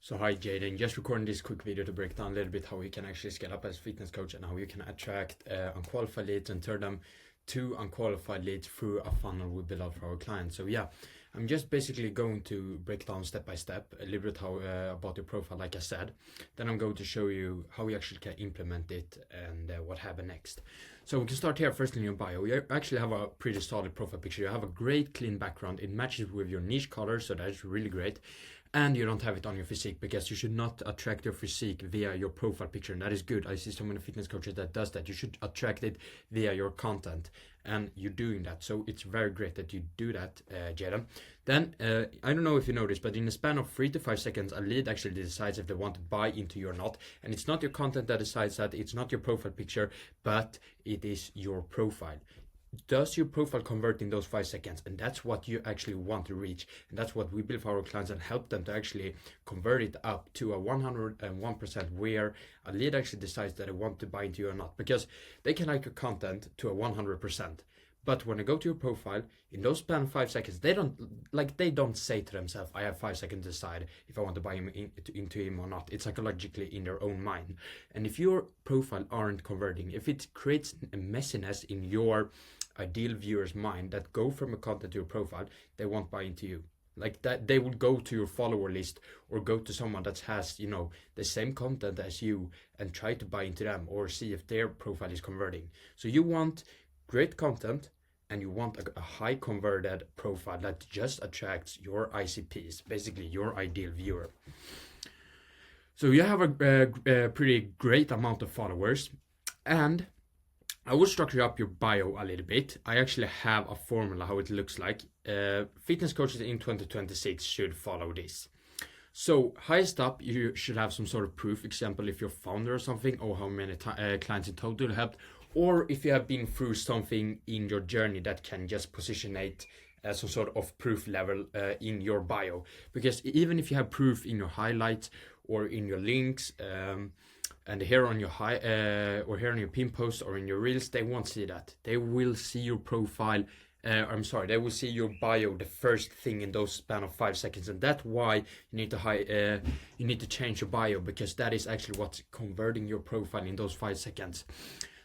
So hi Jaden, just recording this quick video to break down a little bit how you can actually scale up as a fitness coach and how you can attract unqualified leads and turn them to unqualified leads through a funnel we build out for our clients. So yeah, I'm just basically going to break down step by step a little bit how about your profile, like I said. Then I'm going to show you how you actually can implement it and what happens next. So we can start here first in your bio. You actually have a pretty solid profile picture. You have a great clean background. It matches with your niche color, so that's really great. And you don't have it on your physique, because you should not attract your physique via your profile picture, and that is good. I see so many fitness coaches that does that. You should attract it via your content, and you're doing that, so it's very great that you do that, Jaden. Then I don't know if you noticed, but in the span of 3 to 5 seconds, a lead actually decides if they want to buy into you or not. And it's not your content that decides that, it's not your profile picture, but it is your profile. Does your profile convert in those 5 seconds? And that's what you actually want to reach, and that's what we build for our clients and help them to actually convert it up to a 101%, where a lead actually decides that they want to buy into you or not, because they can like your content to a 100%. But when they go to your profile, in those span of 5 seconds, they don't say to themselves, I have 5 seconds to decide if I want to buy him into him or not. It's psychologically in their own mind. And if your profile aren't converting, if it creates a messiness in your ideal viewer's mind that go from a content to your profile, they won't buy into you. Like that, they would go to your follower list or go to someone that has, you know, the same content as you and try to buy into them or see if their profile is converting. So you want great content, and you want a high converted profile that just attracts your ICPs, basically your ideal viewer. So you have a pretty great amount of followers, and I will structure up your bio a little bit. I actually have a formula how it looks like. Fitness coaches in 2026 should follow this. So highest up, you should have some sort of proof. Example, if you're founder or something, or how many clients in total you helped, or if you have been through something in your journey that can just position it as some sort of proof level in your bio. Because even if you have proof in your highlights or in your links, and here on your or here on your pin post or in your reels, they won't see that. They will see your profile. They will see your bio the first thing in those span of 5 seconds, and that's why you need to change your bio, because that is actually what's converting your profile in those 5 seconds.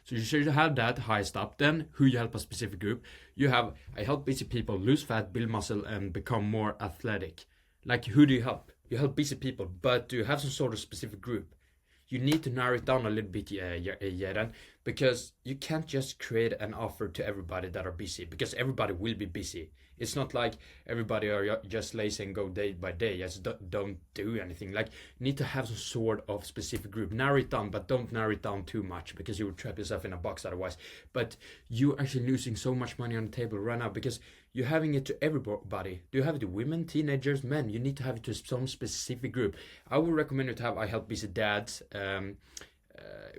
So you should have that highest up. Then who you help a specific group. You have, I help busy people lose fat, build muscle, and become more athletic. Like, who do you help? You help busy people, but do you have some sort of specific group? You need to narrow it down a little bit, Jaden, because you can't just create an offer to everybody that are busy, because everybody will be busy. It's not like everybody are just lazy and go day by day, just don't do anything. Like, you need to have some sort of specific group. Narrow it down, but don't narrow it down too much, because you will trap yourself in a box otherwise. But you're actually losing so much money on the table right now, because you're having it to everybody. Do you have it to women, teenagers, men? You need to have it to some specific group. I would recommend you to have, I help busy dads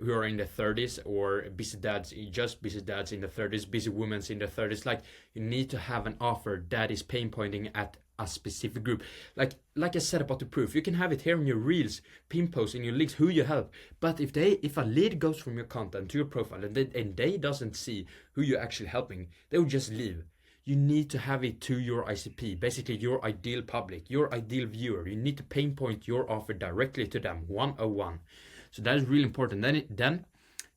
who are in the 30s, or busy dads in the 30s, busy women in the 30s. Like, you need to have an offer that is pinpointing at a specific group. Like I said about the proof, you can have it here in your reels, pin posts, in your links, who you help. But if a lead goes from your content to your profile and they doesn't see who you're actually helping, they will just leave. You need to have it to your ICP, basically your ideal public, your ideal viewer. You need to pinpoint your offer directly to them, 101. So that is really important. Then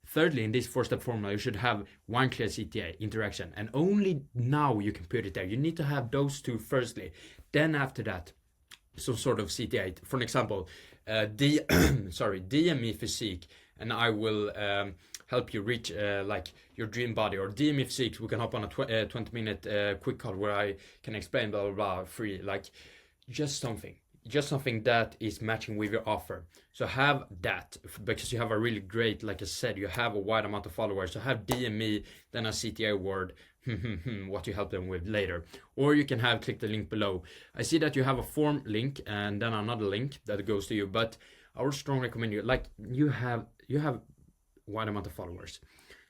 thirdly, in this 4-step formula, you should have one clear CTA interaction, and only now you can put it there. You need to have those two firstly. Then after that, some sort of CTA. For example, DM me physique, and I will help you reach like your dream body, or DM me physique. We can hop on a 20-minute quick call where I can explain blah blah blah free. Like, just something that is matching with your offer. So have that, because you have a really great, like I said, you have a wide amount of followers. So have DM me, then a CTA word, what you help them with later. Or you can have click the link below. I see that you have a form link and then another link that goes to you, but I would strongly recommend you, like, you have wide amount of followers.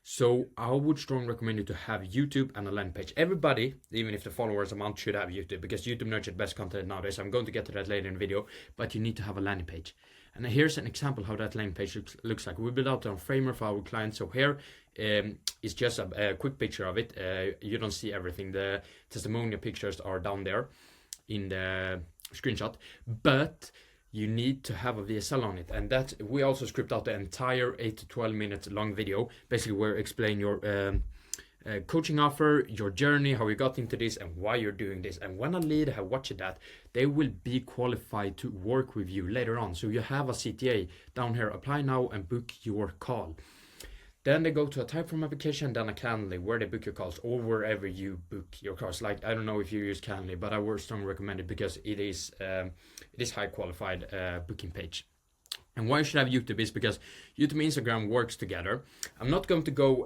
So I would strongly recommend you to have YouTube and a landing page. Everybody, even if the followers amount, should have YouTube, because YouTube nurtures best content nowadays. I'm going to get to that later in the video, but you need to have a landing page. And here's an example how that landing page looks like. We build out a framework for our clients. So here is just a quick picture of it. You don't see everything. The testimonial pictures are down there in the screenshot. But you need to have a VSL on it. And that we also script out the entire 8 to 12 minutes long video, basically where you explain your coaching offer, your journey, how you got into this, and why you're doing this. And when a lead have watched that, they will be qualified to work with you later on. So you have a CTA down here, apply now and book your call. Then they go to a Typeform application, then a Calendly, where they book your calls, or wherever you book your calls. Like, I don't know if you use Calendly, but I would strongly recommend it because it is high qualified booking page. And why you should have YouTube is because YouTube and Instagram works together. I'm not going to go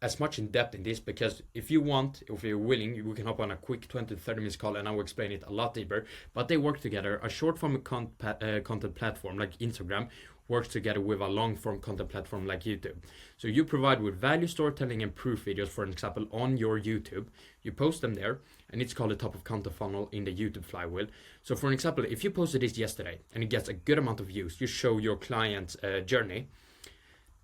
as much in depth in this, because if you want, if you're willing, we can hop on a quick 20 to 30 minutes call and I will explain it a lot deeper. But they work together. A short form content platform like Instagram works together with a long form content platform like YouTube. So you provide with value storytelling and proof videos, for example, on your YouTube. You post them there, and it's called the top of content funnel in the YouTube flywheel. So for example, if you posted this yesterday and it gets a good amount of views, you show your client's journey,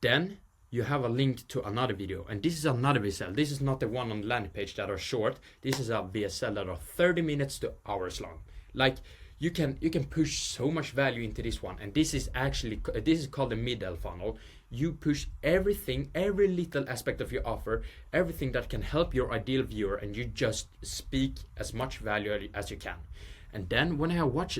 then you have a link to another video. And this is another VSL. This is not the one on the landing page that are short. This is a VSL that are 30 minutes to hours long. Like, you can push so much value into this one. And this is called the middle funnel. You push everything, every little aspect of your offer, everything that can help your ideal viewer, and you just speak as much value as you can. And then when I watch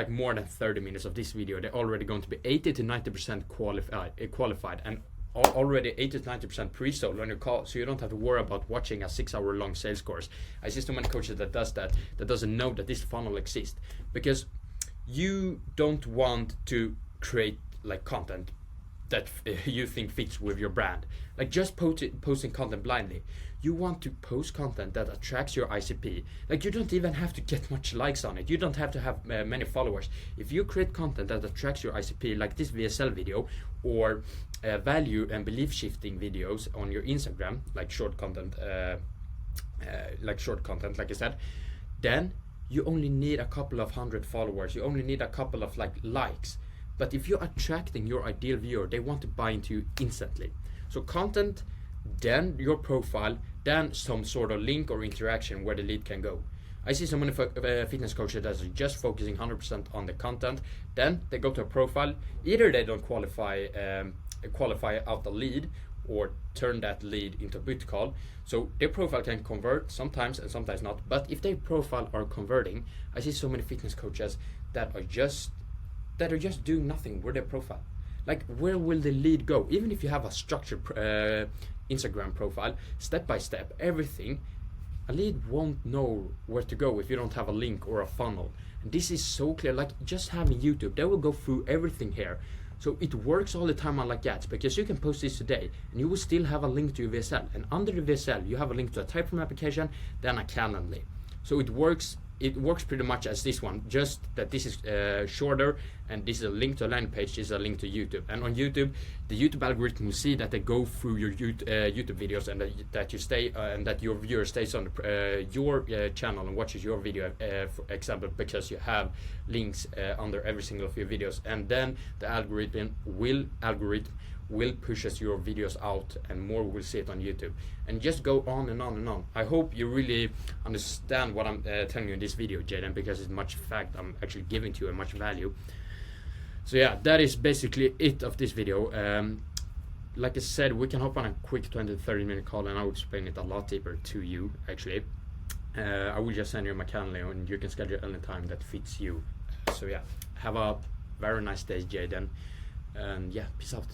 more than 30 minutes of this video, they're already going to be 80 to 90% qualified, and already 80 to 90% pre-sold on your call, so you don't have to worry about watching a 6-hour long sales course. I see so many coaches that does that doesn't know that this funnel exists, because you don't want to create like content that you think fits with your brand, like just posting content blindly. You want to post content that attracts your ICP. Like, you don't even have to get much likes on it. You don't have to have many followers. If you create content that attracts your ICP, like this VSL video, or value and belief shifting videos on your Instagram, like short content, like I said, then you only need a couple of 100 followers. You only need a couple of likes. But if you're attracting your ideal viewer, they want to buy into you instantly. So content, then your profile, then some sort of link or interaction where the lead can go. I see so many fitness coaches that are just focusing 100% on the content. Then they go to a profile. Either they don't qualify out the lead, or turn that lead into a boot call. So their profile can convert sometimes and sometimes not. But if their profile are converting, I see so many fitness coaches that are just doing nothing with their profile. Like, where will the lead go? Even if you have a structured Instagram profile, step by step, everything, a lead won't know where to go if you don't have a link or a funnel. And this is so clear. Like, just having YouTube, they will go through everything here. So it works all the time on like ads, because you can post this today and you will still have a link to your VSL. And under the VSL, you have a link to a Typeform application, then a Calendly. So it works pretty much as this one, just that this is shorter, and this is a link to a landing page, this is a link to YouTube. And on YouTube, the YouTube algorithm will see that they go through your YouTube videos, and that you stay and that your viewer stays on your channel and watches your video, for example, because you have links under every single of your videos. And then the algorithm will push your videos out, and more will see it on YouTube, and just go on and on and on. I hope you really understand what I'm telling you in this video, Jaden, because it's much fact I'm actually giving to you and much value. So yeah, that is basically it of this video. Like I said, we can hop on a quick 20 to 30 minute call and I will explain it a lot deeper to you actually. I will just send you my calendar and you can schedule any time that fits you. So yeah, have a very nice day, Jaden, and yeah, peace out.